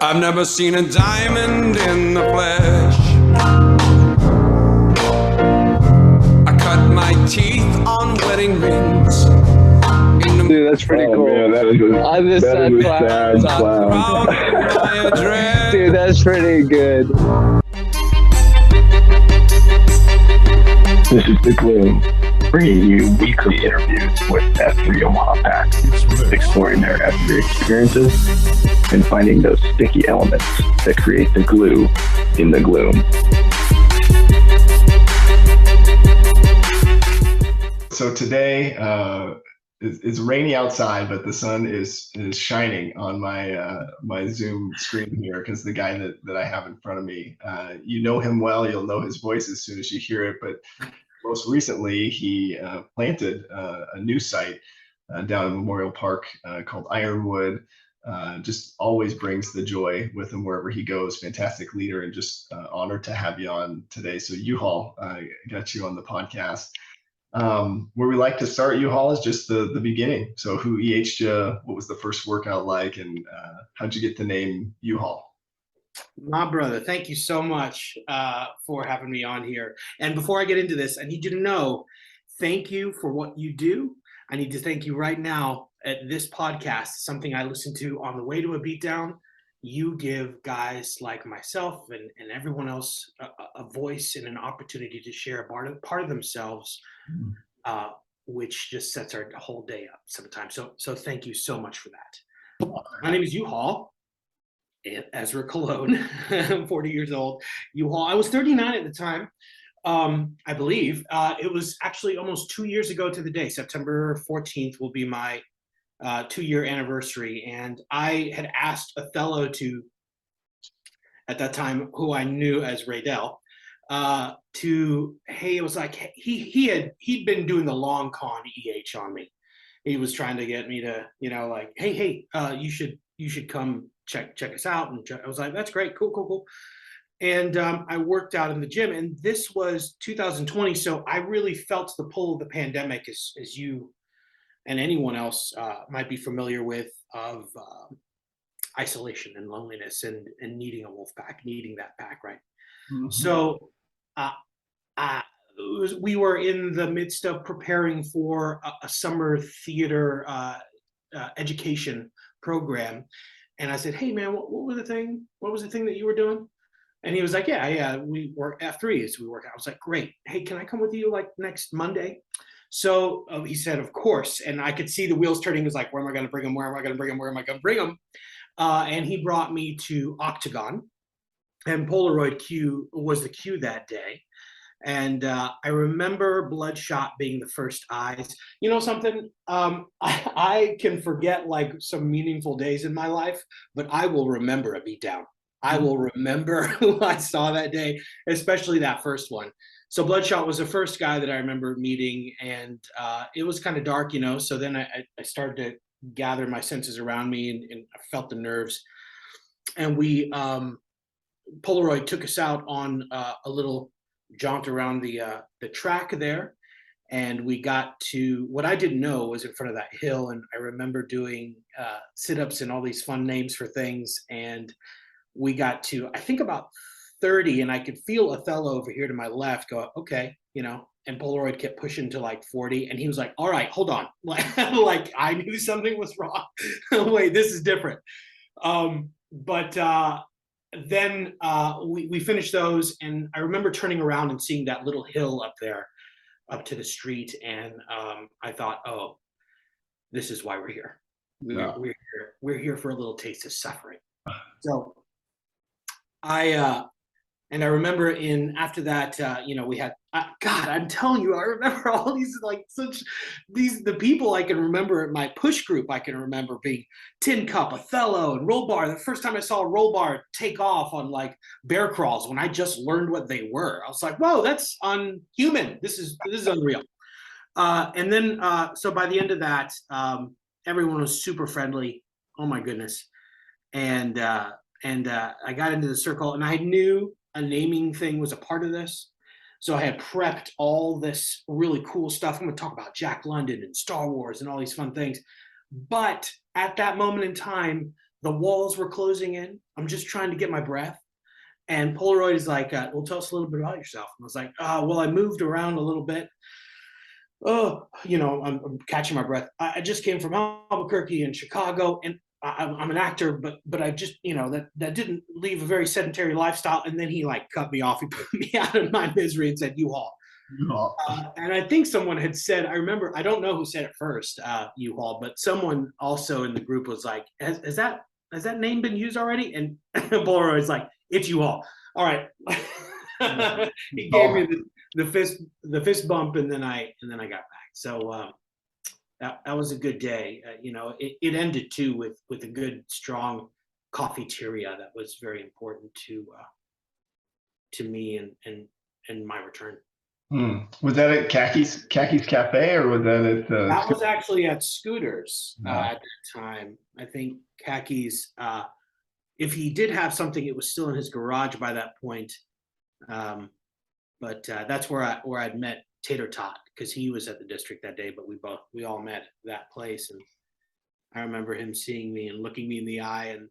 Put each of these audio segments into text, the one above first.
I've never seen a diamond in the flesh. I cut my teeth on wedding rings. Dude, that's pretty cool. Man, that is On this that sad is a clown. sad clown. Proud of my address. Dude, that's pretty good. This is The Gloom, bringing you weekly interviews with F3 Omaha Pack, exploring their F3 experiences and finding those sticky elements that create the glue in the gloom. So today it's rainy outside, but the sun is shining on my my Zoom screen here because the guy that I have in front of me, you know him well. You'll know his voice as soon as you hear it. But most recently, he planted a new site down in Memorial Park called Ironwood. Just always brings the joy with him wherever he goes. Fantastic leader, and just honored to have you on today. So U-Haul, got you on the podcast. Where we like to start, U-Haul, is just the beginning. So who EH'd you? What was the first workout like? And how'd you get the name U-Haul? My brother, thank you so much for having me on here. And before I get into this, I need you to know, thank you for what you do. I need to thank you right now at this podcast, something I listen to on the way to a beatdown. You give guys like myself and everyone else a voice and an opportunity to share a part of themselves, which just sets our whole day up sometimes. So thank you so much for that. My name is U-Haul. Ezra Cologne. I'm 40 years old. U-Haul. I was 39 at the time, I believe. It was actually almost 2 years ago to the day. September 14th will be my 2-year anniversary. And I had asked Othello to, at that time, who I knew as Raydell, it was like, he'd been doing the long con EH on me. He was trying to get me to, like, hey, you should come check us out. And I was like, that's great, cool. And I worked out in the gym, and this was 2020. So I really felt the pull of the pandemic, as you and anyone else might be familiar with, of isolation and loneliness and needing a wolf pack, needing that pack, right? Mm-hmm. So we were in the midst of preparing for a summer theater education program. And I said, hey man, what was the thing that you were doing? And he was like, yeah, we work F3s, we work out. I was like, great. Hey, can I come with you like next Monday? So he said, of course. And I could see the wheels turning. He was like, where am I going to bring him? Where am I going to bring him? Where am I going to bring him? And he brought me to Octagon, and Polaroid Q was the Q that day. And I remember Bloodshot being the first eyes. You know something? I can forget like some meaningful days in my life, but I will remember a beatdown. I will remember who I saw that day, especially that first one. So Bloodshot was the first guy that I remember meeting, and it was kind of dark, so then I started to gather my senses around me, and I felt the nerves. And we, Polaroid took us out on a little jaunt around the track there, and we got to what I didn't know was in front of that hill. And I remember doing sit-ups and all these fun names for things, and we got to, I think, about 30, and I could feel Othello over here to my left go, okay, and Polaroid kept pushing to like 40, and he was like, all right, hold on. Like I knew something was wrong. Wait, this is different. Then we finished those, and I remember turning around and seeing that little hill up there, up to the street, and I thought, oh, this is why we're here. We're here for a little taste of suffering. So I remember after that, we had, God, I'm telling you, I remember all these, the people I can remember at my push group. I can remember being Tin Cup, Othello, and Roll Bar. The first time I saw a Roll Bar take off on like bear crawls, when I just learned what they were, I was like, whoa, that's unhuman. This is unreal. And then, so by the end of that, everyone was super friendly. Oh my goodness. And I got into the circle, and I knew a naming thing was a part of this. So I had prepped all this really cool stuff. I'm going to talk about Jack London and Star Wars and all these fun things. But at that moment in time, The walls were closing in. I'm just trying to get my breath. And Polaroid is like, well, tell us a little bit about yourself. And I was like, well, I moved around a little bit. Oh, I'm catching my breath. I just came from Albuquerque and Chicago, and I'm an actor, but I just, that didn't leave a very sedentary lifestyle. And then he like cut me off. He put me out of my misery and said, U-Haul. And I think someone had said, I remember, I don't know who said it first, U-Haul, but someone also in the group was like, has that name been used already? And Polaroid's like, it's U-Haul. All right. He gave me the fist bump, and then I got back. So that was a good day. It ended too with a good strong coffeeteria that was very important to me and my return. Was that at Khakis Cafe, or was that at? That was actually at Scooters at that time. I think Khakis. If he did have something, it was still in his garage by that point. But that's where I'd met Tater Tot, because he was at the district that day. But we all met at that place, and I remember him seeing me and looking me in the eye. And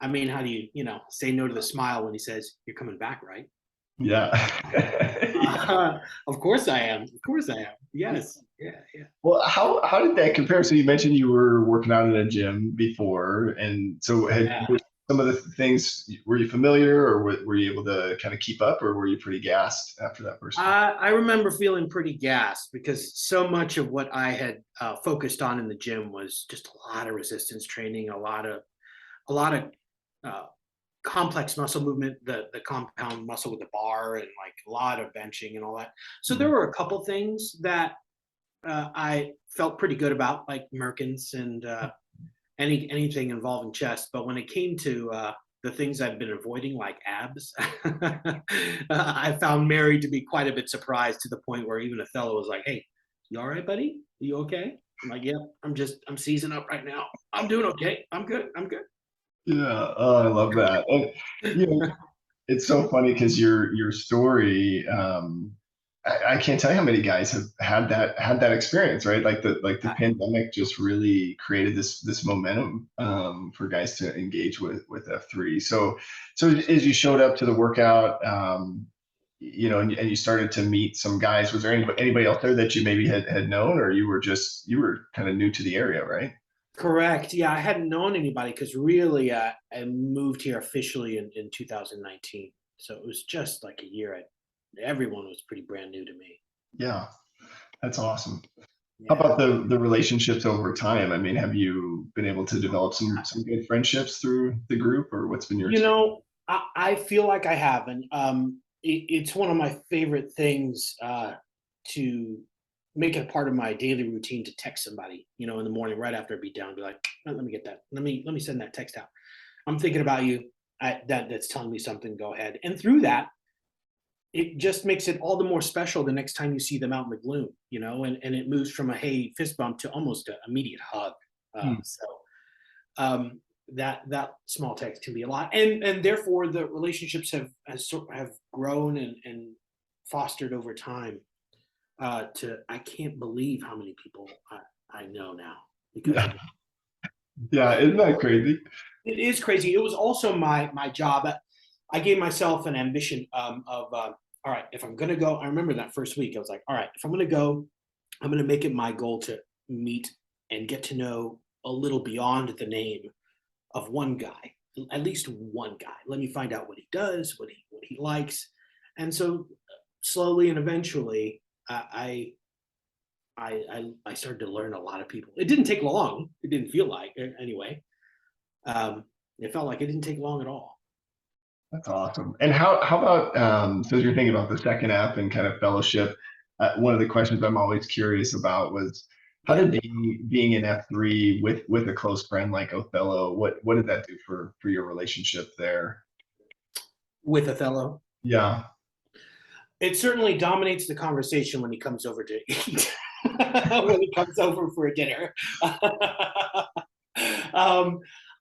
I mean, how do you say no to the smile when he says, "You're coming back, right?" Yeah. Of course I am. Of course I am. Yes. Yeah. Well, how did that compare? So you mentioned you were working out in a gym before, and so were some of the things, were you familiar, or were you able to kind of keep up, or were you pretty gassed after that first time? I remember feeling pretty gassed, because so much of what I had focused on in the gym was just a lot of resistance training, a lot of complex muscle movement, the compound muscle with the bar, and like a lot of benching and all that. So there were a couple things that I felt pretty good about, like Merkins and anything involving chest. But when it came to the things I've been avoiding, like abs, I found Mary to be quite a bit surprised, to the point where even Othello was like, "Hey, you all right, buddy? You okay?" I'm like, "Yep, I'm seizing up right now. I'm doing okay. I'm good. Yeah, oh, I love that. And it's so funny because your story, I can't tell you how many guys have had that experience, right? Like the pandemic just really created this momentum for guys to engage with F3. So as you showed up to the workout, and you started to meet some guys, was there anybody out there that you maybe had known, or you were kind of new to the area, right? Correct. Yeah, I hadn't known anybody, because really I moved here officially in 2019. So it was just like a year. Everyone was pretty brand new to me. Yeah, that's awesome. Yeah. How about the relationships over time? I mean, have you been able to develop some good friendships through the group, or what's been your experience? I feel like I have, and it's one of my favorite things to make it a part of my daily routine to text somebody, in the morning right after I beat down, be like, "Oh, let me get that. Let me send that text out. I'm thinking about you. That's telling me something. Go ahead." And through that, it just makes it all the more special the next time you see them out in the gloom, and it moves from a hey fist bump to almost an immediate hug. So that small text can be a lot, and therefore the relationships have grown and fostered over time. I can't believe how many people I know now. Because Yeah, isn't that crazy? it is crazy. It was also my job. I gave myself an ambition of all right, if I'm gonna go, I remember that first week, I was like, all right, if I'm gonna go, I'm gonna make it my goal to meet and get to know a little beyond the name of one guy, at least one guy. Let me find out what he does, what he likes. And so slowly and eventually, I started to learn a lot of people. It didn't take long. It didn't feel like anyway. It felt like it didn't take long at all. That's awesome. And how about so as you're thinking about the second app and kind of fellowship, one of the questions I'm always curious about was how did being in F3 with a close friend like Othello, what did that do for your relationship there? With Othello? Yeah. It certainly dominates the conversation when he comes over to eat, when he comes over for a dinner.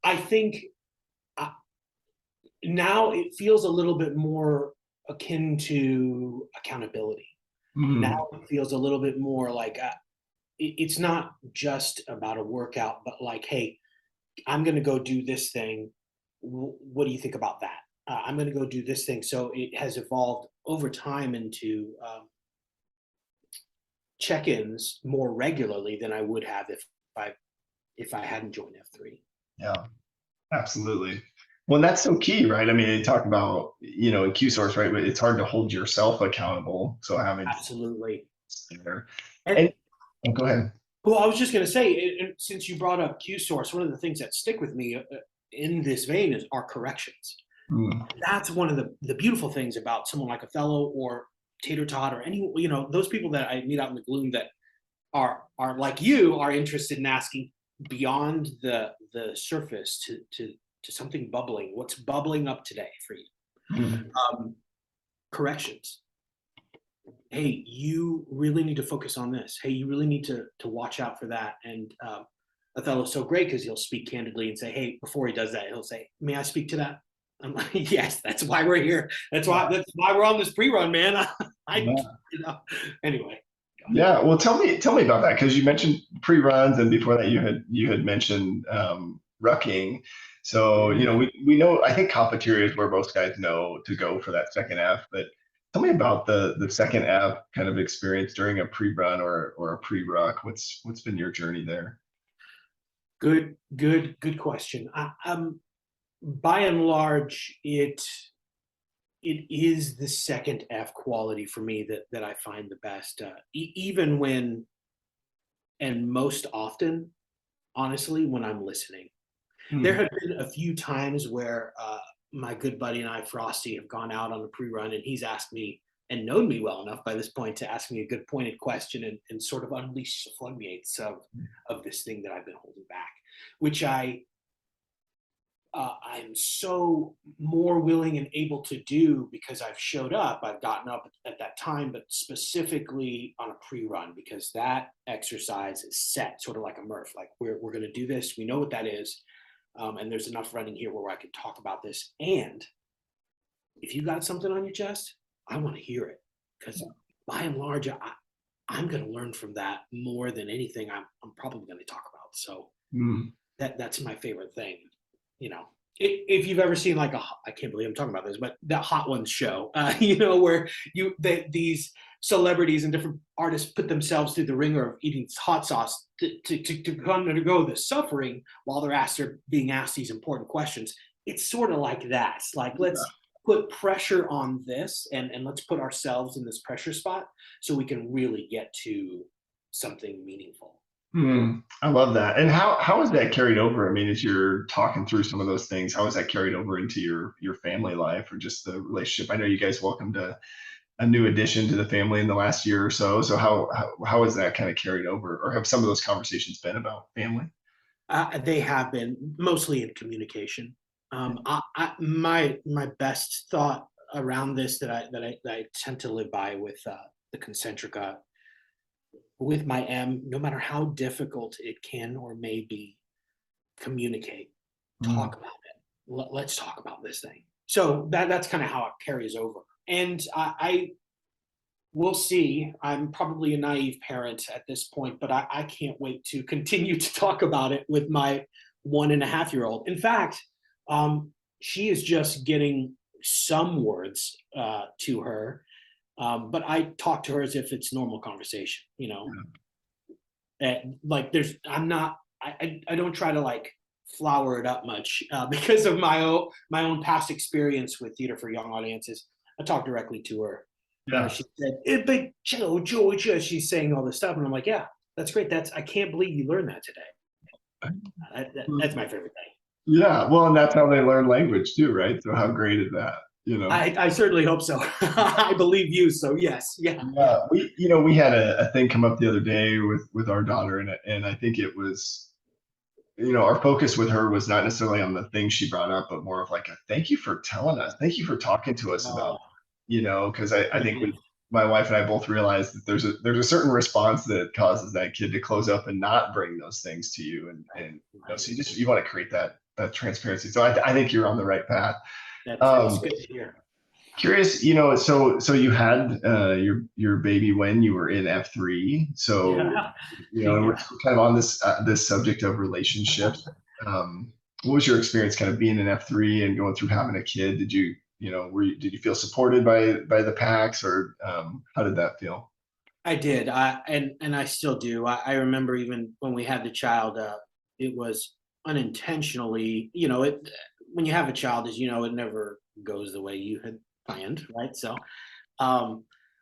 I think now it feels a little bit more akin to accountability. Now it feels a little bit more like it's not just about a workout, but like, hey, I'm going to go do this thing. What do you think about that? I'm going to go do this thing. So it has evolved over time into check-ins more regularly than I would have if I hadn't joined F3. Yeah, absolutely. Well, and that's so key, right? I mean, you talk about, in Q source, right? But it's hard to hold yourself accountable. So having Absolutely. there. And Oh, go ahead. well, I was just going to say, since you brought up Q source, one of the things that stick with me in this vein is our corrections. That's one of the beautiful things about someone like Othello or Tater Tot or any, those people that I meet out in the gloom that are like you, are interested in asking beyond the surface to something bubbling. What's bubbling up today for you? Corrections. Hey, you really need to focus on this. Hey, you really need to watch out for that. And Othello's so great because he'll speak candidly and say, hey, before he does that, he'll say, may I speak to that? I'm like, yes, that's why we're here. That's why we're on this pre-run, man. Anyway. Yeah, well, tell me about that, because you mentioned pre-runs, and before that you had mentioned rucking. So we know, I think coffeteria is where most guys know to go for that second F. But tell me about the second F kind of experience during a pre-run or a pre-ruck. What's been your journey there? Good question. By and large, it is the second F quality for me that I find the best. Even when, and most often, honestly, when I'm listening. There have been a few times where my good buddy and I, Frosty, have gone out on a pre-run, and he's asked me, and known me well enough by this point, to ask me a good pointed question and sort of unleash the floodgates of this thing that I've been holding back, which I'm so more willing and able to do because I've showed up. I've gotten up at that time, but specifically on a pre-run, because that exercise is set sort of like a Murph. Like we're going to do this. We know what that is. And there's enough running here where I can talk about this. And if you got something on your chest, I want to hear it, because by and large, I'm going to learn from that more than anything I'm probably going to talk about. So that's my favorite thing. If you've ever seen like I can't believe I'm talking about this, but that Hot Ones show, where these celebrities and different artists put themselves through the ringer of eating hot sauce to undergo the suffering while they're being asked these important questions. It's sort of like that. It's like, let's put pressure on this and let's put ourselves in this pressure spot so we can really get to something meaningful. I love that. And how is that carried over? I mean, as you're talking through some of those things, how is that carried over into your family life or just the relationship? I know you guys welcomed a new addition to the family in the last year or so. So how is that kind of carried over, or have some of those conversations been about family? They have been mostly in communication. My best thought around this that I tend to live by with the Concentrica, with my M, no matter how difficult it can or may be, communicate, talk about it. Let's talk about this thing. So that's kind of how it carries over. And I will see. I'm probably a naive parent at this point, but I can't wait to continue to talk about it with my 1.5-year-old. In fact, she is just getting some words to her. But I talk to her as if it's normal conversation, like I don't try to like flower it up much because of my own past experience with theater for young audiences. I talk directly to her. Yeah. She said, "Big Georgia," she's saying all this stuff, and I'm like, "Yeah, that's great. I can't believe you learned that today." That's my favorite thing. Yeah, well, and that's how they learn language too, right? So how great is that? I certainly hope so. I believe you, so yes, yeah. We had a thing come up the other day with our daughter, and I think it was, our focus with her was not necessarily on the things she brought up, but more of like a thank you for telling us, thank you for talking to us about, because I think my wife and I both realized that there's a certain response that causes that kid to close up and not bring those things to you, and so you want to create that transparency. So I think you're on the right path. That's good to hear. Curious, so you had your baby when you were in F3. So, we're kind of on this subject of relationships. what was your experience kind of being an F3 and going through having a kid? Did you, did you feel supported by the packs, or how did that feel? I did. And I still do. I remember even when we had the child, it was unintentionally, when you have a child, as you know, it never goes the way you had planned, right? So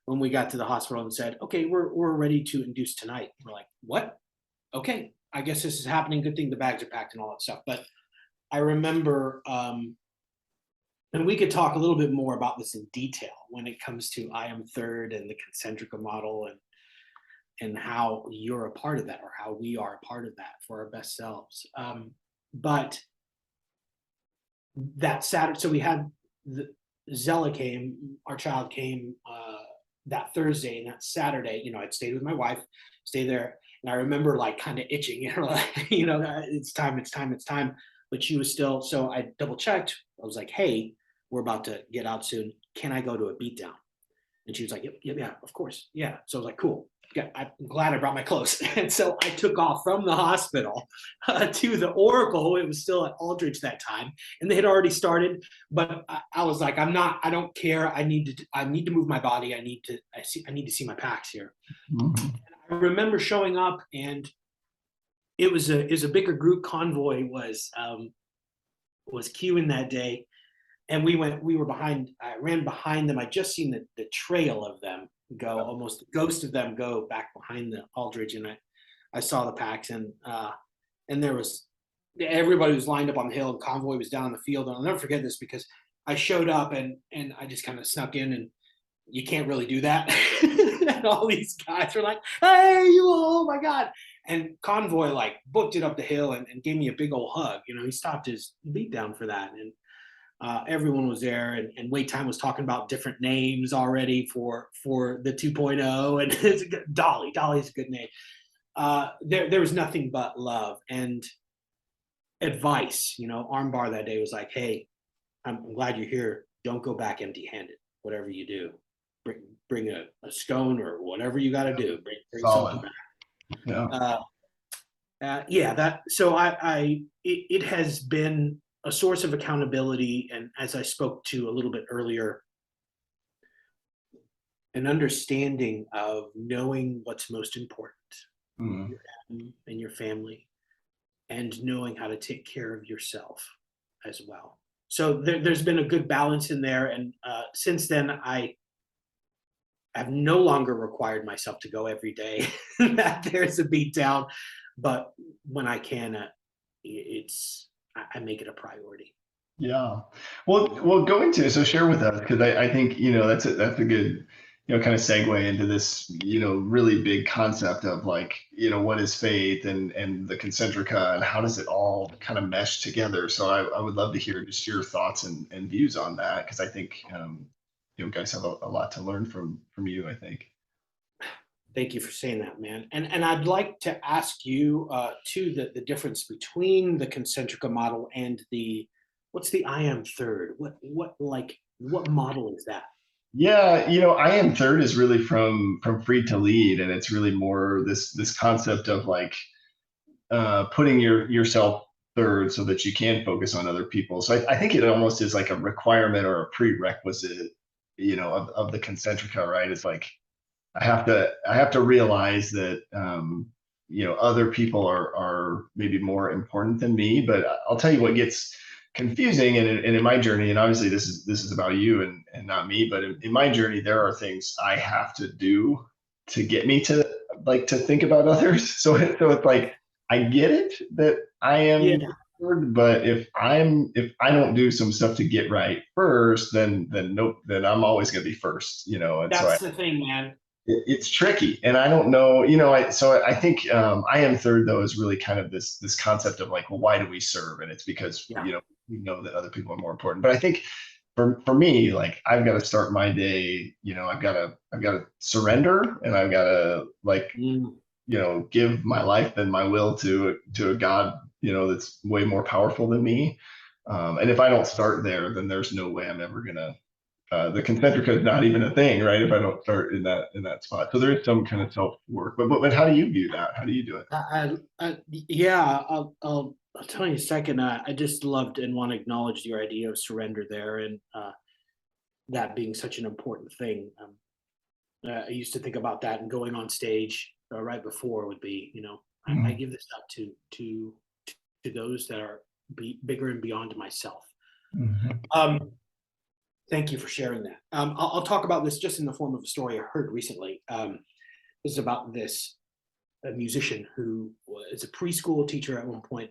when we got to the hospital and said, okay, we're ready to induce tonight, we're like, what? Okay, I guess this is happening. Good thing the bags are packed and all that stuff. But I remember, and we could talk a little bit more about this in detail when it comes to I am third and the Concentrica model, and how you're a part of that, or how we are a part of that for our best selves. But that Saturday, so we had Zella came, our child came that Thursday, and that Saturday, I'd stayed with my wife, stay there. And I remember like kind of itching, it's time. But she was still, so I double checked. I was like, hey, we're about to get out soon. Can I go to a beatdown? And she was like, yep, yeah, of course. Yeah. So I was like, cool. Yeah, I'm glad I brought my clothes. And so I took off from the hospital to the Oracle. It was still at Aldridge that time, and they had already started. But I was like, I don't care. I need to move my body. I need to see my packs here. Mm-hmm. I remember showing up, and it was a bigger group. Convoy was queuing that day, and we were behind. I ran behind them. I just seen the trail of them go, almost the ghost of them go back behind the Aldridge, and I saw the packs, and there was everybody was lined up on the hill, and Convoy was down in the field. And I'll never forget this, because I showed up and I just kind of snuck in, and you can't really do that. And all these guys were like, hey, oh my God. And Convoy like booked it up the hill and gave me a big old hug. He stopped his beat down for that. And everyone was there, and wait time was talking about different names already for the 2.0, and it's Dolly's a good name. There was nothing but love and advice. Armbar that day was like, hey, I'm glad you're here. Don't go back empty-handed. Whatever you do, bring a scone or whatever you got to do. Bring something back. Yeah. So it has been a source of accountability, and as I spoke to a little bit earlier, an understanding of knowing what's most important, and your family, and knowing how to take care of yourself as well. So there's been a good balance in there, and since then I have no longer required myself to go every day. That there's a beat down, but when I can, I make it a priority. Yeah. Well, so share with us, because I think, that's a good, kind of segue into this, really big concept of like, what is faith and the Concentrica, and how does it all kind of mesh together? So I would love to hear just your thoughts and views on that, because I think, guys have a lot to learn from you, I think. Thank you for saying that, man. And I'd like to ask you too, the difference between the Concentrica model and what's the I am third? What model is that? Yeah, I am third is really from free to lead, and it's really more this concept of like putting yourself third so that you can focus on other people. So I think it almost is like a requirement or a prerequisite, of the Concentrica, right? It's like I have to realize that other people are maybe more important than me. But I'll tell you what gets confusing, and in my journey, and obviously this is about you and not me, but in my journey, there are things I have to do to get me to think about others. So it's like I get it that I am third, but if I don't do some stuff to get right first, then nope, then I'm always going to be first. And that's the thing, man. It's tricky, and I don't know, so I think I am third though is really kind of this concept of like, well, why do we serve? And it's because we know that other people are more important. But I think for me, like I've got to start my day, I've got to surrender, and I've got to give my life and my will to a God, that's way more powerful than me. And if I don't start there, then there's no way I'm ever gonna. The Concentrica is not even a thing, right? If I don't start in that spot, so there is some kind of self work. But how do you view that? How do you do it? Yeah, I'll I'll tell you a second. I just loved and want to acknowledge your idea of surrender there, and that being such an important thing. I used to think about that, and going on stage right before would be, I give this up to those that are bigger and beyond myself. Thank you for sharing that. I'll talk about this just in the form of a story I heard recently. This is about a musician who was a preschool teacher at one point.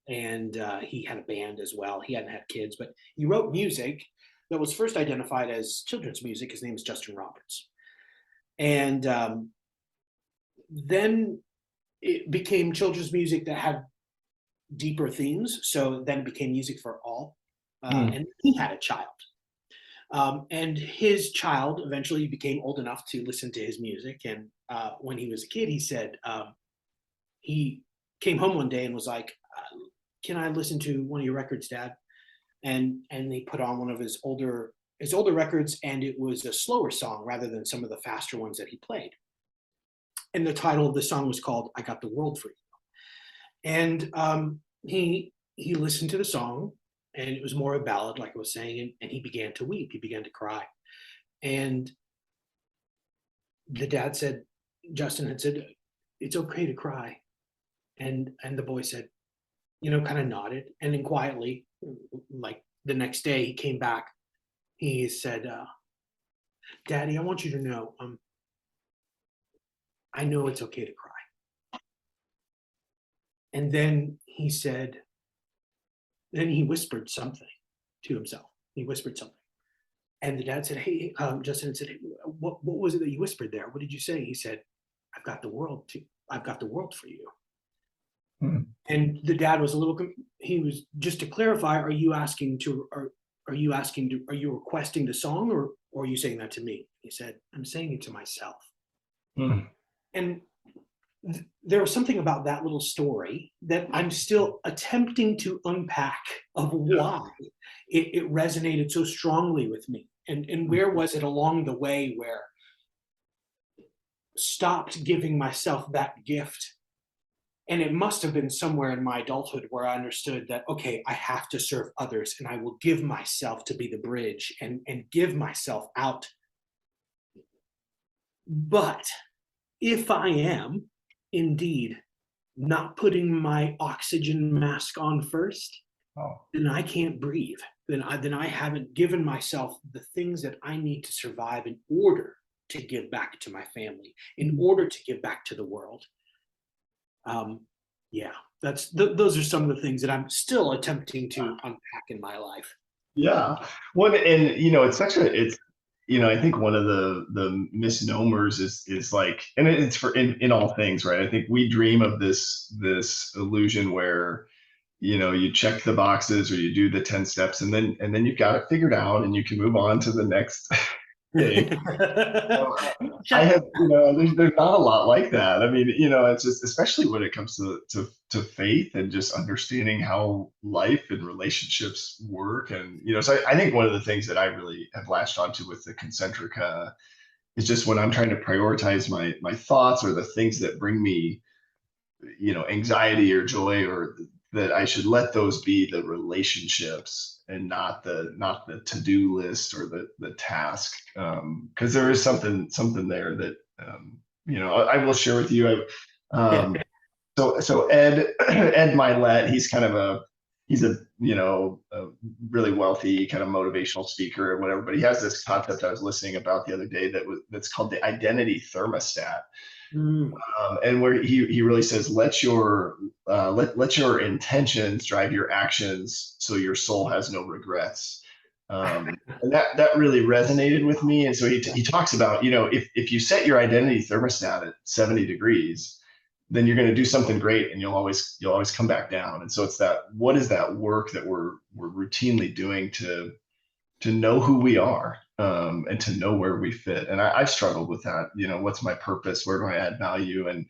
And he had a band as well. He hadn't had kids, but he wrote music that was first identified as children's music. His name is Justin Roberts. And then it became children's music that had deeper themes. So then it became music for all. And he had a child. And his child eventually became old enough to listen to his music. And when he was a kid, he said, he came home one day and was like, can I listen to one of your records, Dad? And they put on one of his older records, and it was a slower song rather than some of the faster ones that he played. And the title of the song was called I Got the World for You. And he listened to the song, and it was more a ballad, like I was saying, and he began to weep. He began to cry. And the dad said, Justin had said, it's okay to cry. And the boy said, kind of nodded. And then quietly, like the next day, he came back. He said, Daddy, I want you to know, I know it's okay to cry. And then he said, then he whispered something to himself. He whispered something. And the dad said, hey, Justin said, hey, what was it that you whispered there? What did you say? He said, I've got the world for you. And the dad was he was, just to clarify, are you requesting the song, or are you saying that to me? He said, I'm saying it to myself. And there was something about that little story that I'm still attempting to unpack of why it resonated so strongly with me. And where was it along the way where stopped giving myself that gift? And it must have been somewhere in my adulthood where I understood that, okay, I have to serve others, and I will give myself to be the bridge and give myself out. But if I am indeed not putting my oxygen mask on first, then I can't breathe. Then I haven't given myself the things that I need to survive in order to give back to my family, in order to give back to the world. Those are some of the things that I'm still attempting to unpack in my life. Yeah. Well, and I think one of the misnomers is like, and it's for in all things, right? I think we dream of this illusion where, you check the boxes or you do the 10 steps, and then you've got it figured out and you can move on to the next thing. I have, there's not a lot like that. I mean, it's just, especially when it comes to faith and just understanding how life and relationships work. And, so I think one of the things that I really have latched onto with the Concentrica is just when I'm trying to prioritize my thoughts or the things that bring me, anxiety or joy, or that I should let those be the relationships and not the to-do list or the task. Because there is something there that, I will share with you. So Ed Milet, he's a really wealthy kind of motivational speaker or whatever, but he has this concept I was listening about the other day that's called the identity thermostat. And where he really says, let your intentions drive your actions, so your soul has no regrets. And that really resonated with me. And so he talks about, if you set your identity thermostat at 70 degrees, then you're going to do something great, and you'll always come back down. And so it's what is that work that we're routinely doing to know who we are, and to know where we fit. And I've struggled with that. What's my purpose? Where do I add value? And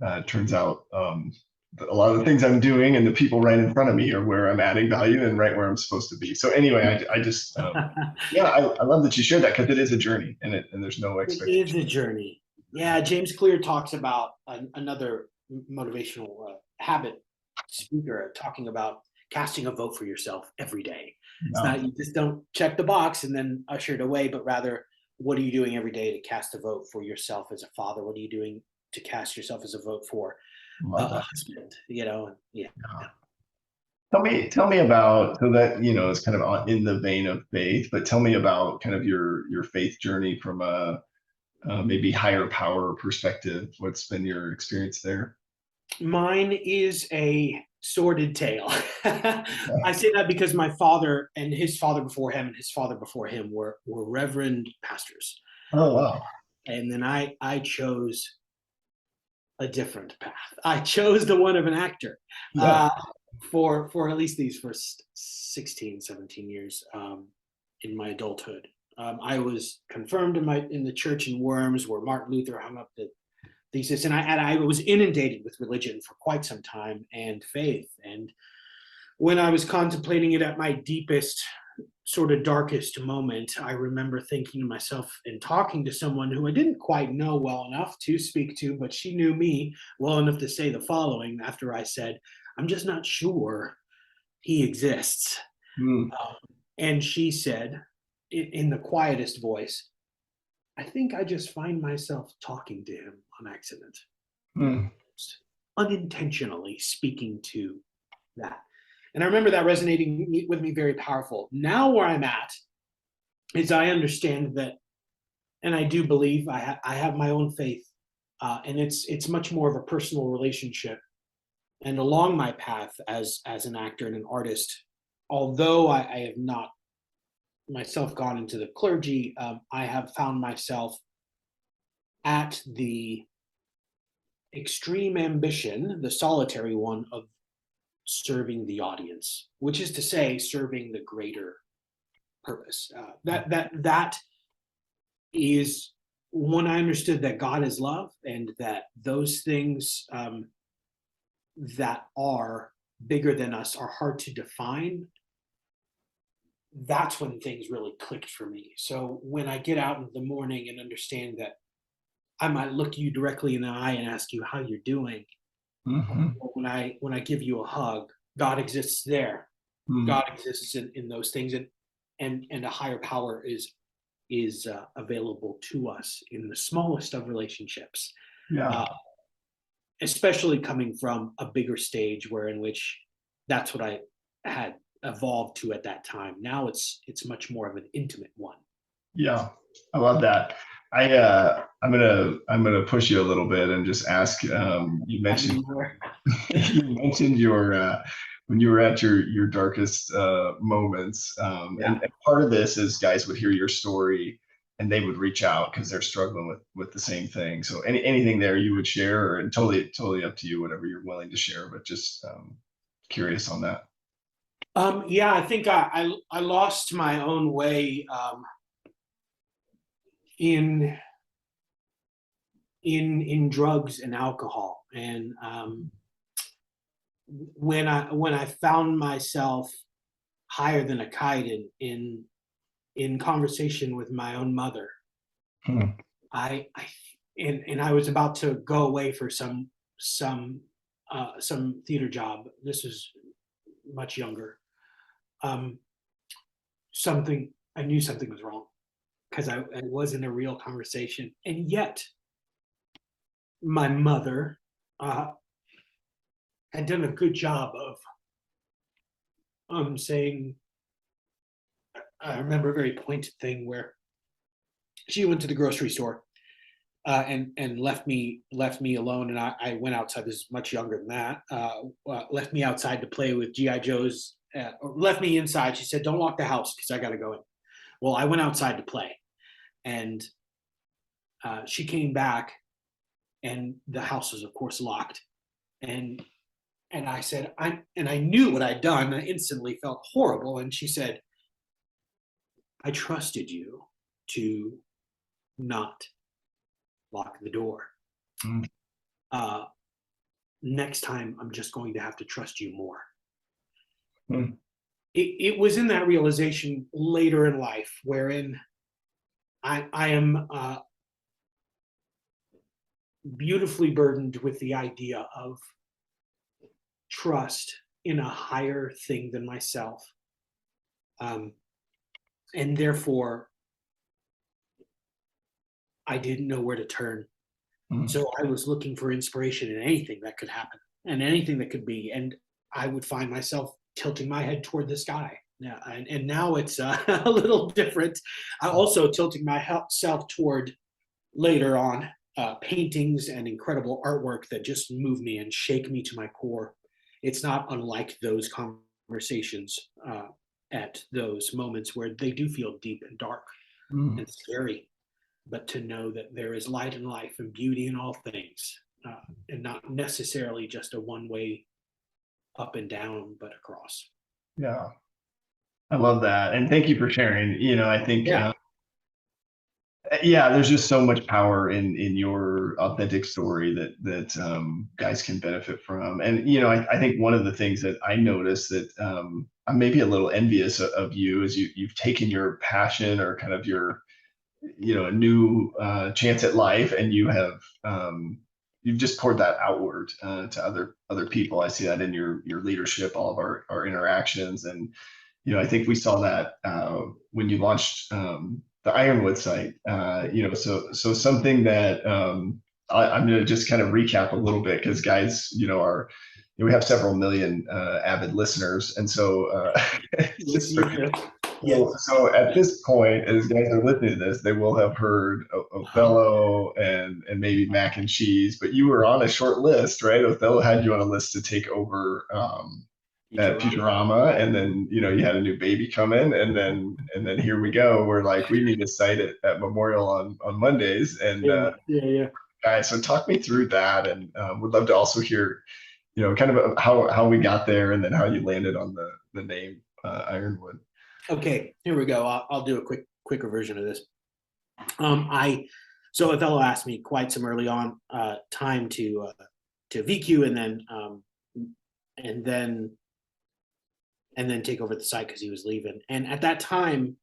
it turns out a lot of the things I'm doing and the people right in front of me are where I'm adding value and right where I'm supposed to be. So anyway, I just, I love that you shared that, because it is a journey, and there's no expectation. It is a journey. Yeah, James Clear talks about another motivational habit speaker talking about casting a vote for yourself every day. It's No. not, you just don't check the box and then usher it away, but rather, what are you doing every day to cast a vote for yourself as a father? What are you doing to cast yourself as a vote for Love a that. husband? You know, yeah. Yeah. Tell me about, so that, you know, it's kind of in the vein of faith, but tell me about kind of your faith journey from a maybe higher power perspective. What's been your experience there? Mine is a sordid tale. I say that because my father and his father before him and his father before him were reverend pastors. Oh, wow. And then I chose a different path. I chose the one of an actor. Yeah. For at least these first 16, 17 years in my adulthood. I was confirmed in the church in Worms, where Martin Luther hung up the thesis, and I was inundated with religion for quite some time and faith. And when I was contemplating it at my deepest, sort of darkest moment, I remember thinking to myself and talking to someone who I didn't quite know well enough to speak to, but she knew me well enough to say the following after I said, "I'm just not sure he exists." Mm. And she said, in the quietest voice, "I think I just find myself talking to him on accident, Mm. unintentionally speaking to that." And I remember that resonating with me very powerful. Now where I'm at is I understand that, and I do believe I have my own faith, and it's much more of a personal relationship. And along my path as an actor and an artist, although I have not myself gone into the clergy, I have found myself at the extreme ambition, the solitary one, of serving the audience, which is to say, serving the greater purpose. That is when I understood that God is love, and that those things that are bigger than us are hard to define. That's when things really clicked for me. So when I get out in the morning and understand that I might look you directly in the eye and ask you how you're doing, Mm-hmm. or when I give you a hug, God exists there. Mm. God exists in those things, and a higher power is available to us in the smallest of relationships. Yeah. Especially coming from a bigger stage, where in which that's what I had evolved to at that time. Now it's much more of an intimate one. Yeah. I love that. I'm gonna push you a little bit and just ask. You mentioned you mentioned your when you were at your darkest moments, and part of this is guys would hear your story and they would reach out because they're struggling with the same thing. So anything there you would share, and totally up to you, whatever you're willing to share, but just curious on that. Yeah, I think I lost my own way in drugs and alcohol, and when I found myself higher than a kite in conversation with my own mother, I was about to go away for some theater job. This was much younger. I knew something was wrong, because it wasn't a real conversation, and yet my mother had done a good job of saying. I remember a very pointed thing where she went to the grocery store and left me alone, and I went outside. This is much younger than that. Left me outside to play with GI Joes. Or left me inside. She said, "Don't lock the house because I got to go in." Well, I went outside to play, and she came back, and the house was, of course, locked. And I said, I knew what I'd done. I instantly felt horrible. And she said, "I trusted you to not lock the door. Mm. Next time, I'm just going to have to trust you more." Mm. It was in that realization later in life, wherein I am beautifully burdened with the idea of trust in a higher thing than myself. And therefore, I didn't know where to turn. So I was looking for inspiration in anything that could happen and anything that could be. And I would find myself tilting my head toward the sky. Yeah, and now it's a little different. I also tilting myself toward later on paintings and incredible artwork that just move me and shake me to my core. It's not unlike those conversations at those moments where they do feel deep and dark and scary. But to know that there is light and life and beauty in all things, and not necessarily just a one-way up and down, but across. Yeah, I love that, and thank you for sharing. I think there's just so much power in your authentic story that guys can benefit from. And I think one of the things that I noticed that I'm maybe a little envious of you is you've taken your passion or kind of your a new chance at life, and you've just poured that outward to other people. I see that in your leadership, all of our interactions, and I think we saw that when you launched the Ironwood site. So something that I'm going to just kind of recap a little bit, because guys, we have several million avid listeners, and so So at this point, as guys are listening to this, they will have heard Othello and maybe Mac and Cheese, but you were on a short list, right? Othello had you on a list to take over at Futurama, and then you had a new baby coming, and then here we go. We're like, we need a site at Memorial on Mondays, and guys, so talk me through that, and would love to also hear, kind of how we got there, and then how you landed on the name Ironwood. Okay, here we go. I'll do a quicker version of this. So Othello asked me quite some early on time to VQ and then take over the site because he was leaving. And at that time,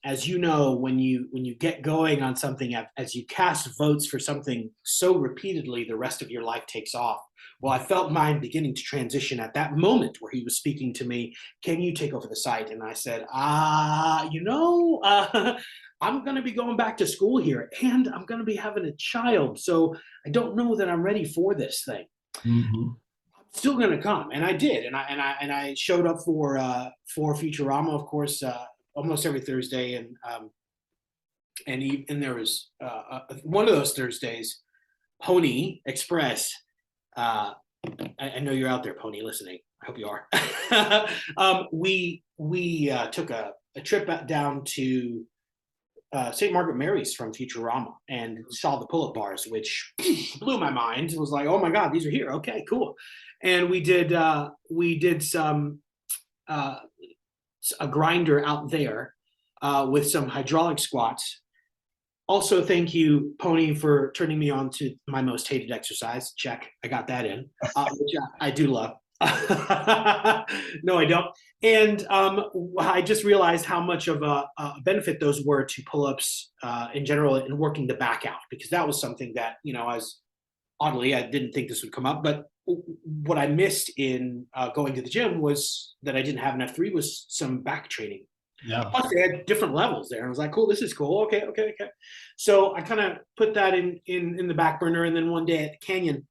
as you know, when you get going on something, as you cast votes for something so repeatedly, the rest of your life takes off. Well, I felt mine beginning to transition at that moment where he was speaking to me, can you take over the site? And I said, I'm going to be going back to school here, and I'm going to be having a child. So I don't know that I'm ready for this thing. I'm still going to come. And I did. And I showed up for Futurama, of course, almost every Thursday. And there was one of those Thursdays, Pony Express. I know you're out there, Pony, listening. I hope you are. We took a trip down to St. Margaret Mary's from Futurama and saw the pull-up bars, which blew my mind. It was like, oh my God, these are here. Okay, cool. And we did some a grinder out there with some hydraulic squats. Also, thank you, Pony, for turning me on to my most hated exercise. Check. I got that in, which I do love. No, I don't. And I just realized how much of a benefit those were to pull-ups in general and working the back out, because that was something that, oddly, I didn't think this would come up. But what I missed in going to the gym was that I didn't have enough F3 was some back training. Yeah. Plus, they had different levels there. And I was like, cool, this is cool. Okay. So I kind of put that in the back burner. And then one day at the Canyon,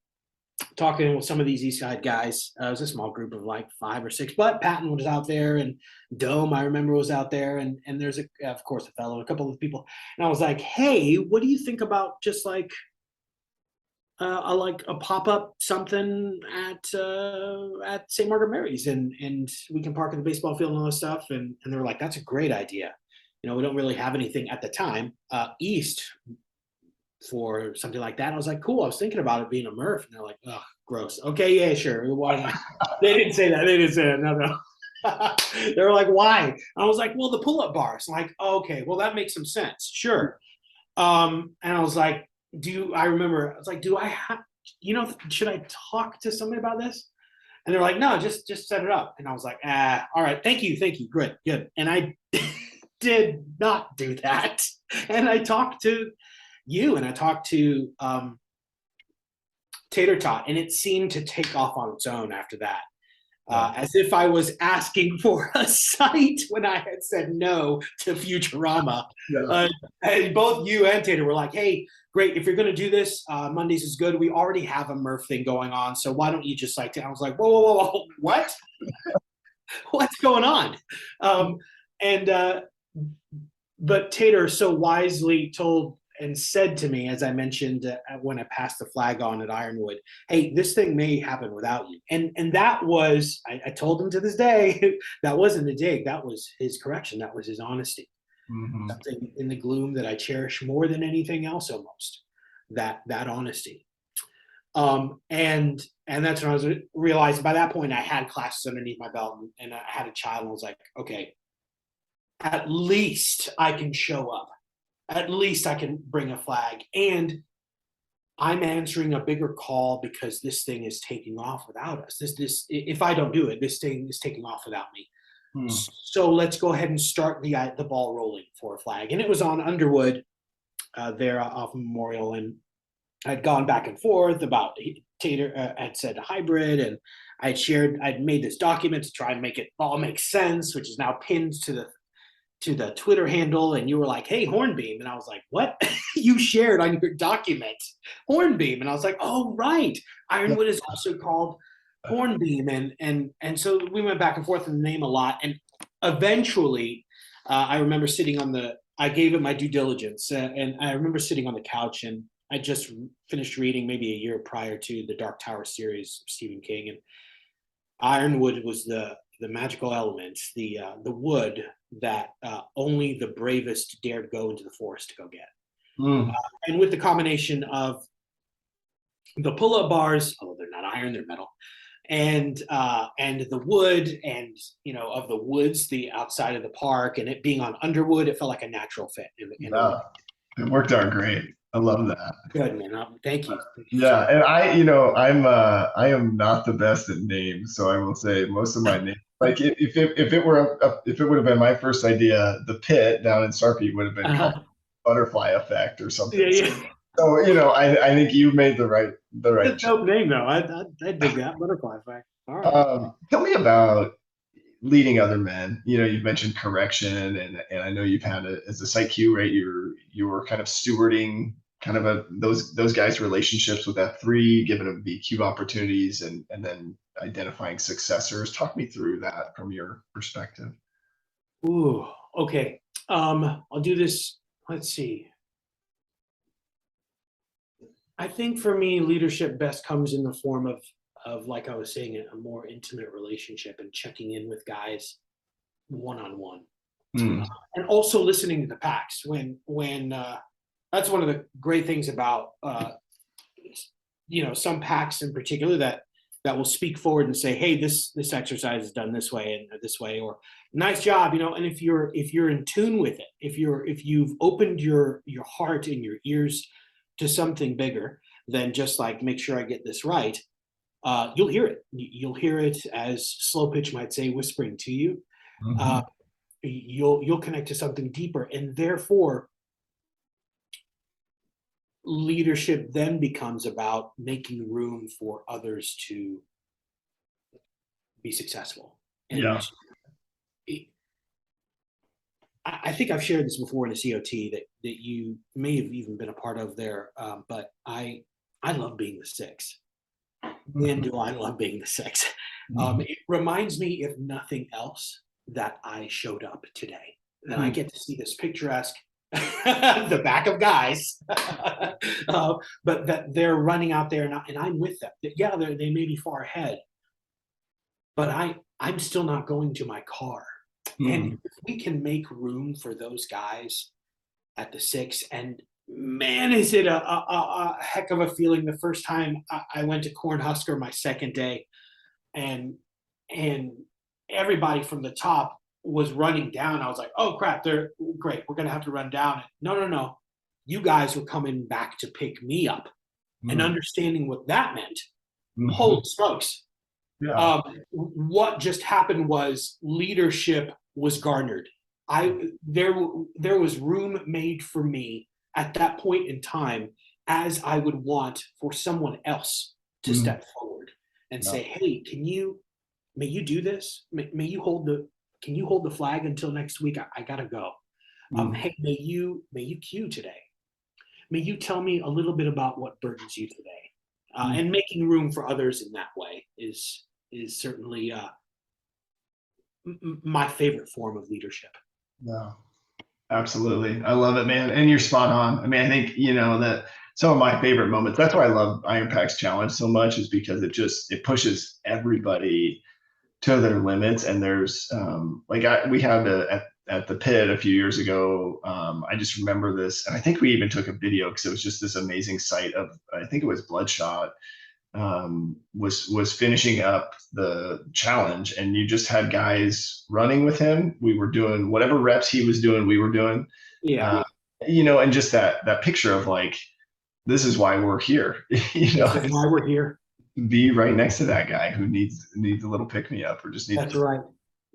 talking with some of these East Side guys, it was a small group of like 5 or 6, but Patton was out there, and Dome, I remember, was out there. And there's, of course, a fellow, a couple of people. And I was like, hey, what do you think about just like a pop-up something at St. Margaret Mary's, and we can park in the baseball field and all this stuff. And they were like, that's a great idea. We don't really have anything at the time east for something like that. And I was like, cool. I was thinking about it being a Murph, and they're like, oh, gross. Okay, yeah, sure. Why not? They didn't say that. No. They were like, why? And I was like, well, the pull-up bars. I'm like, oh, okay, well, that makes some sense. Sure. And I was like, do I have, should I talk to somebody about this? And they're like, no, just set it up. And I was like, all right, thank you, good. And I did not do that. And I talked to you, and I talked to Tater Tot, and it seemed to take off on its own after that. As if I was asking for a site when I had said no to Futurama. Yeah. And both you and Tater were like, hey, great, if you're going to do this, Mondays is good. We already have a Murph thing going on, so why don't you just like, I was like, whoa, what? What's going on? But Tater so wisely told and said to me, as I mentioned when I passed the flag on at Ironwood, hey, this thing may happen without you. And that was, I told him to this day, that wasn't a dig. That was his correction. That was his honesty. Mm-hmm. Something in the gloom that I cherish more than anything else, almost, that honesty. And that's when I was realizing, by that point I had classes underneath my belt, and I had a child, and I was like, okay, at least I can show up. At least I can bring a flag, and I'm answering a bigger call because this thing is taking off without us. This if I don't do it, this thing is taking off without me. So let's go ahead and start the ball rolling for a flag. And it was on Underwood there off Memorial, and I'd gone back and forth about Tater had said hybrid, and I'd made this document to try and make it all make sense, which is now pinned to the Twitter handle. And you were like, hey, Hornbeam. And I was like, what? You shared on your document Hornbeam. And I was like, oh, right. Ironwood is also called Hornbeam. And so we went back and forth in the name a lot. And eventually I remember I gave it my due diligence. And I remember sitting on the couch, and I just finished reading maybe a year prior to the Dark Tower series of Stephen King. And Ironwood was the magical element, the wood that only the bravest dared go into the forest to go get. And with the combination of the pull-up bars, although they're not iron, they're metal, and the wood, and of the woods, the outside of the park, and it being on Underwood, it felt like a natural fit. It worked out great. I love that. Good, man. Thank you. Yeah, and I am not the best at names, so I will say most of my names, like if it would have been my first idea, the pit down in Sarpy would have been called Butterfly Effect or something. Yeah. So I think you made the right It's a dope name though. I dig that, Butterfly Effect. All right. Tell me about leading other men. You've mentioned correction, and I know you've had as a site Q, right? You were kind of stewarding kind of those guys' relationships with F3, giving them BQ opportunities, and then identifying successors. Talk me through that from your perspective. Ooh, okay. I'll do this. Let's see. I think for me, leadership best comes in the form of like I was saying, a more intimate relationship and checking in with guys one-on-one. And also listening to the packs when that's one of the great things about some packs in particular that will speak forward and say, hey, this exercise is done this way and this way, or nice job, and if you're in tune with it, if you've opened your heart and your ears to something bigger than just like, make sure I get this right, you'll hear it. You'll hear it, as Slow Pitch might say, whispering to you. You'll connect to something deeper, and therefore leadership then becomes about making room for others to be successful. And I think I've shared this before in the COT that you may have even been a part of there, but I love being the six. Man, do I love being the six. It reminds me, if nothing else, that I showed up today, that I get to see this picturesque the back of guys, but that they're running out there, and I'm with them. Yeah, they may be far ahead, but I'm still not going to my car. And if we can make room for those guys at the six, and man, is it a heck of a feeling. The first time I went to Cornhusker my second day, and everybody from the top was running down. I was like, oh crap, they're great. We're going to have to run down. No. You guys were coming back to pick me up, and understanding what that meant. Holy smokes. Yeah. What just happened was leadership was garnered. There was room made for me at that point in time, as I would want for someone else to step forward and say, hey, can you may you do this? May you can you hold the flag until next week? I gotta go. Hey, may you cue today? May you tell me a little bit about what burdens you today? And making room for others in that way is certainly my favorite form of leadership. No, absolutely. I love it, man. And you're spot on. I mean, I think, that some of my favorite moments, that's why I love Iron Pack's challenge so much, is because it pushes everybody to their limits. And there's we had at the pit a few years ago. I just remember this, and I think we even took a video because it was just this amazing sight of, I think it was Bloodshot, was finishing up the challenge, and you just had guys running with him. We were doing whatever reps he was doing, we were doing. Yeah. And just that picture of like, this is why we're here. This is why we're here. Be right next to that guy who needs a little pick me up, or just needs. That's right.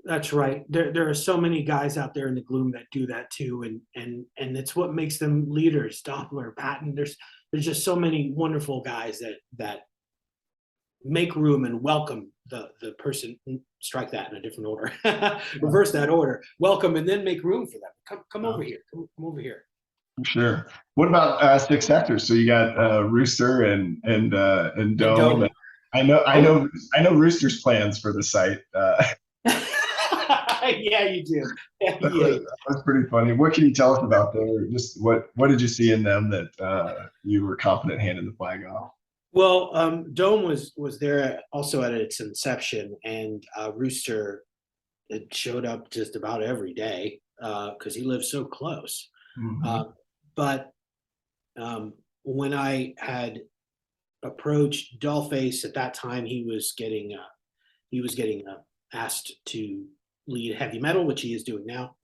That's right. There are so many guys out there in the gloom that do that too, and it's what makes them leaders. Doppler, Patton. There's just so many wonderful guys that make room and welcome the person. Strike that in a different order. Reverse that order. Welcome and then make room for them. Come over here. Come over here. Sure. What about six sectors? So you got Rooster and Dome. Dome. I know Rooster's plans for the site. Yeah, you do. That's pretty funny. What can you tell us about them? Just what did you see in them that you were confident handing the flag off? Well, Dome was there also at its inception, and Rooster had showed up just about every day because he lives so close. Mm-hmm. But when I had approached Dollface at that time, he was getting asked to lead heavy metal, which he is doing now.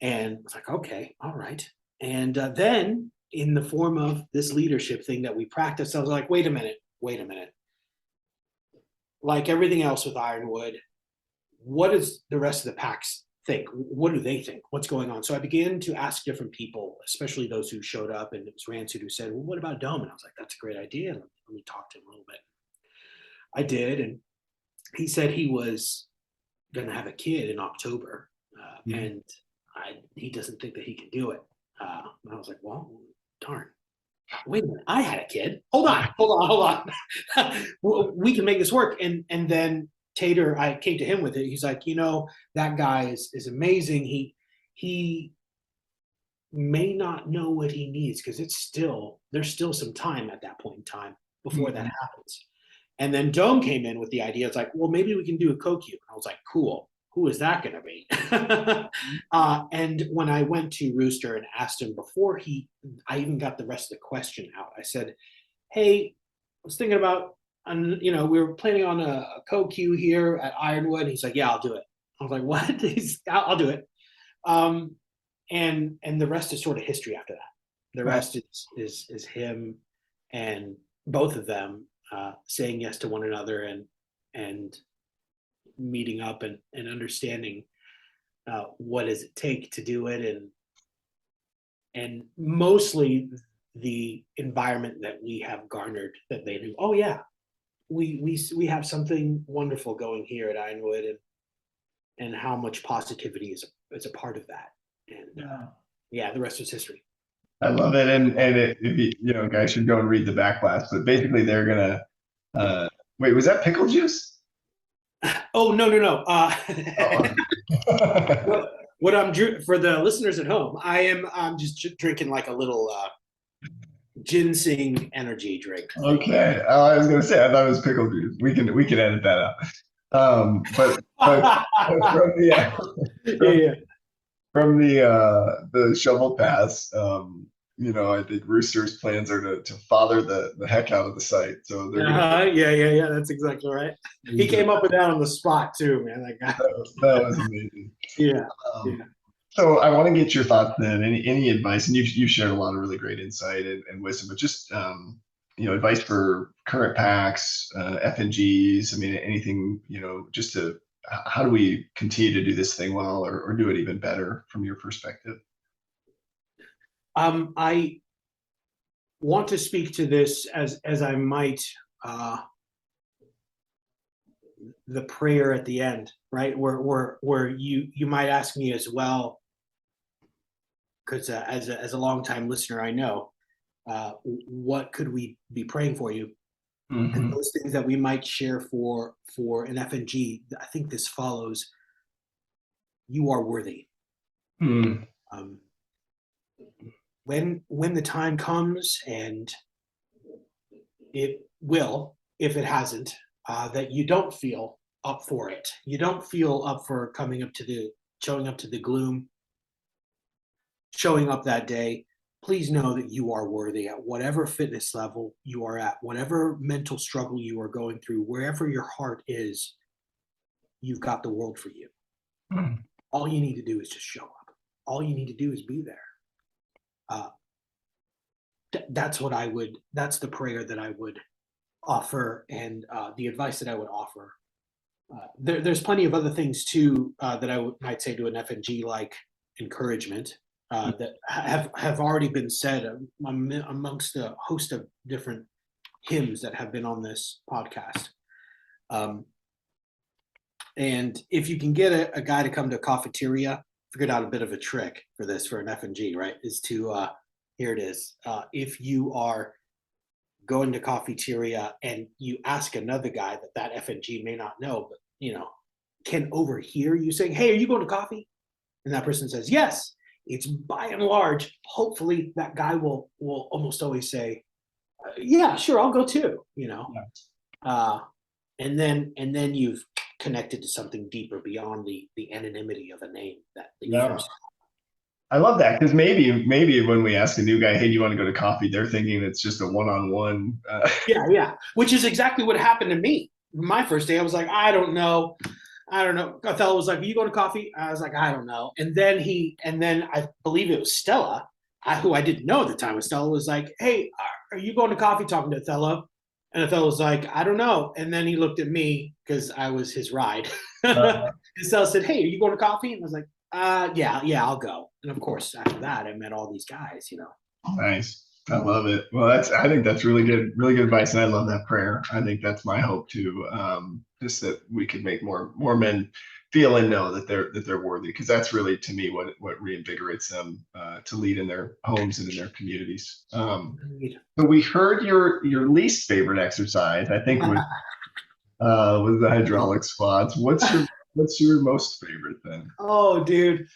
And I was like, okay, all right. And then in the form of this leadership thing that we practiced, I was like, wait a minute. Like everything else with Ironwood, what does the rest of the packs think? What do they think? What's going on? So I began to ask different people, especially those who showed up, and it was Rancid who said, well, what about Dome? And I was like, that's a great idea. Let me talk to him a little bit. I did, and he said he was going to have a kid in October, and he doesn't think that he can do it. And I was like, well, darn. Wait a minute, I had a kid. Hold on. We can make this work. And then Tater, I came to him with it. He's like, that guy is amazing. He may not know what he needs because there's still some time at that point in time before that happens. And then Dome came in with the idea. It's like, well, maybe we can do a co-cube. I was like, cool. Who is that going to be? And when I went to Rooster and asked him before I even got the rest of the question out, I said, hey, I was thinking about, we were planning on a co-Q here at Ironwood. He's like, yeah, I'll do it. I was like, what? I'll do it. And the rest is sort of history after that. The rest is him and both of them saying yes to one another and meeting up and understanding what does it take to do it, and mostly the environment that we have garnered, that they knew, oh yeah, we have something wonderful going here at Ironwood, and how much positivity is a part of that. And the rest is history. I love it. And guys should go and read the backlash, but basically they're gonna wait, was that pickle juice? Oh, no. What I'm for the listeners at home, I'm just drinking like a little ginseng energy drink. Okay, I was gonna say, I thought it was pickle juice. We can edit that out. But from the shovel pass, I think Rooster's plans are to father the heck out of the site. So yeah, that's exactly right. He came up with that on the spot too, man. That guy. That was amazing. Yeah. So I want to get your thoughts then. Any advice? And you've shared a lot of really great insight and wisdom, but just advice for current packs, FNGs. I mean, anything, just to how do we continue to do this thing well, or do it even better from your perspective? I want to speak to this as I might the prayer at the end, right? Where you might ask me as well, because as a longtime listener, I know what could we be praying for you, and those things that we might share for an FNG. I think this follows. You are worthy. When the time comes, and it will, if it hasn't, that you don't feel up for it. You don't feel up for showing up to the gloom, showing up that day. Please know that you are worthy at whatever fitness level you are at, whatever mental struggle you are going through, wherever your heart is, you've got the world for you. All you need to do is just show up. All you need to do is be there. That's the prayer that I would offer, and the advice that I would offer. There's plenty of other things too that I might say to an FNG, like encouragement, that have already been said amongst a host of different hymns that have been on this podcast. And if you can get a guy to come to a coffeteria, figured out a bit of a trick for this for an FNG, right? Is to here it is. If you are going to coffeteria and you ask another guy that FNG may not know, but can overhear you saying, "Hey, are you going to coffee?" And that person says yes. It's by and large, hopefully that guy will almost always say, "Yeah, sure, I'll go too." And then you've connected to something deeper beyond the anonymity of a name that you first. I love that, because maybe when we ask a new guy, "Hey, do you want to go to coffee?" they're thinking it's just a one-on-one. Yeah, which is exactly what happened to me. My first day, I was like, I don't know. Othello was like, "Are you going to coffee?" I was like, "I don't know." And then I believe it was Stella, who I didn't know at the time. Stella was like, "Hey, are you going to coffee?" Talking to Othello. And Othello was like, "I don't know." And then he looked at me because I was his ride. And Stella said, "Hey, are you going to coffee?" And I was like, yeah, I'll go." And of course, after that, I met all these guys, Nice. I love it. Well, I think that's really good advice. And I love that prayer. I think that's my hope too. Just that we could make more men feel and know that they're worthy, because that's really, to me, what reinvigorates them to lead in their homes and in their communities. So we heard your least favorite exercise, I think, was the hydraulic squats. What's your most favorite then? Oh, dude,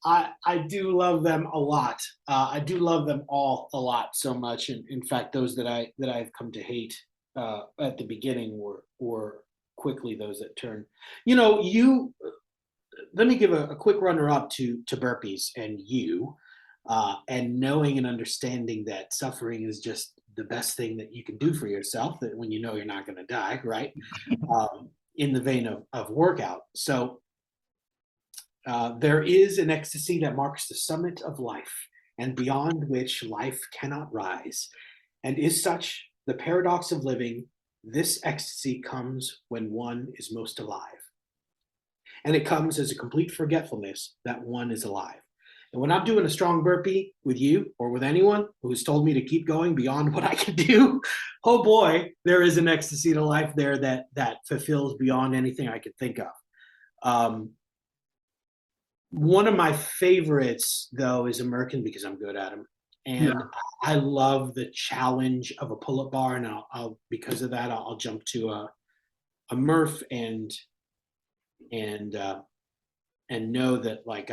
I do love them a lot. I do love them all a lot, so much. And in fact, those that I've come to hate at the beginning were quickly those that turn. Let me give a quick runner up to burpees and and knowing and understanding that suffering is just the best thing that you can do for yourself, that when you know you're not going to die, right? In the vein of workout. So there is an ecstasy that marks the summit of life, and beyond which life cannot rise, and is such the paradox of living. This ecstasy comes when one is most alive, and it comes as a complete forgetfulness that one is alive. And when I'm doing a strong burpee with you or with anyone who's told me to keep going beyond what I can do, oh boy, there is an ecstasy to life there that fulfills beyond anything I could think of. One of my favorites, though, is American, because I'm good at them. And I love the challenge of a pull-up bar, and I'll because of that, I'll jump to a Murph and know that, like,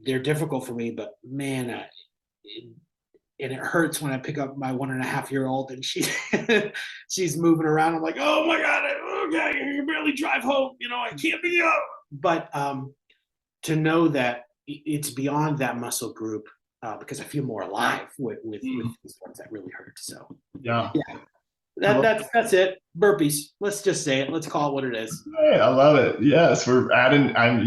they're difficult for me, but man, and it hurts when I pick up my 1.5-year-old and she's moving around. I'm like, oh my God, okay, I can barely drive home. I can't be up. But to know that it's beyond that muscle group, because I feel more alive with these ones that really hurt. So yeah. That's it. Burpees. Let's just say it. Let's call it what it is. Hey, I love it. Yes, we're adding. I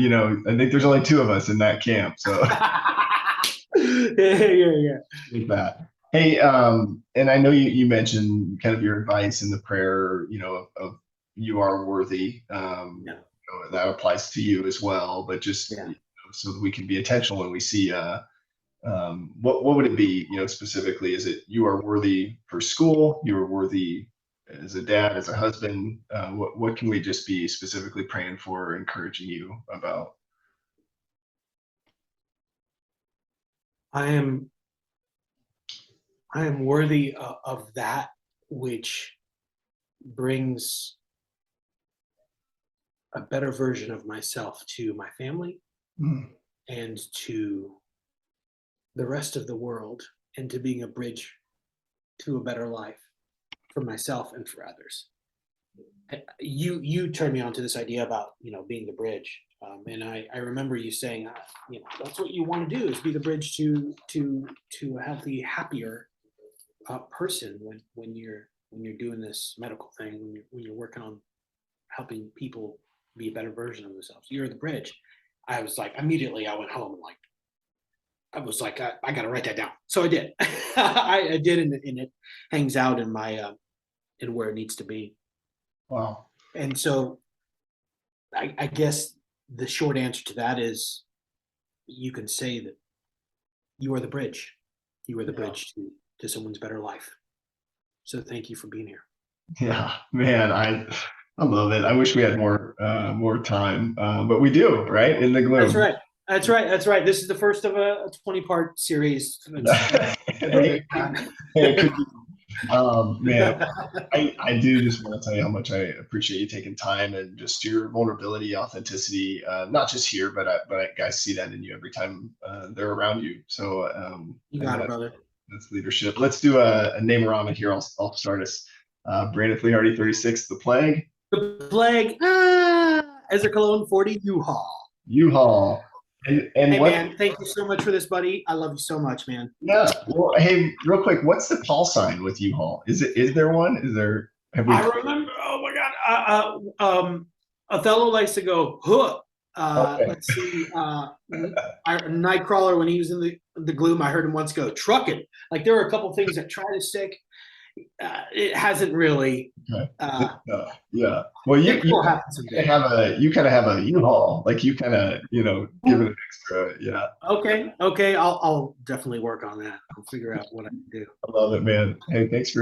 think there's only 2 of us in that camp. So yeah. Like that. Hey, and I know you mentioned kind of your advice in the prayer, of you are worthy. That applies to you as well. But just so that we can be intentional when we see. What would it be? Specifically, is it you are worthy for school? You are worthy as a dad, as a husband? What can we just be specifically praying for or encouraging you about? I am worthy of that which brings a better version of myself to my family Mm. and to the rest of the world, and to being a bridge to a better life for myself and for others. You turned me on to this idea about being the bridge, and I remember you saying that's what you want to do, is be the bridge to a healthy, happier person when you're doing this medical thing, when you're working on helping people be a better version of themselves. You're the bridge. I was like, immediately I went home and I was like, I got to write that down. So I did. I did, and it hangs out in my in where it needs to be. Wow. And so I guess the short answer to that is, you can say that you are the bridge. You are the bridge to someone's better life. So thank you for being here. Yeah, man, I love it. I wish we had more time, but we do, right? In the gloom. That's right. That's right. That's right. This is the first of a 20-part series. Hey, it could be. Man, I do just want to tell you how much I appreciate you taking time and just your vulnerability, authenticity, not just here, but guys see that in you every time they're around you. So You got it, brother. that's leadership. Let's do a name-a-rama here. I'll start us. Brandon Flehardy, 36, The Plague. The Plague, Ezra Cologne, 40, U-Haul. U-Haul. And Hey, what, man, thank you so much for this, buddy. I love you so much, man. yeah. Well, hey, real quick, what's the call sign with U-Haul? Is there one? Have we? I remember, oh my God. Othello likes to go, huh. Okay. Let's see. Nightcrawler, when he was in the gloom, I heard him once go, trucking. Like, there were a couple things that try to stick. It hasn't really. Yeah. Well, you kind of have a U-Haul, like you kind of give it an extra. Yeah. Okay. I'll definitely work on that. I'll figure out what I can do. I love it, man. Hey, thanks for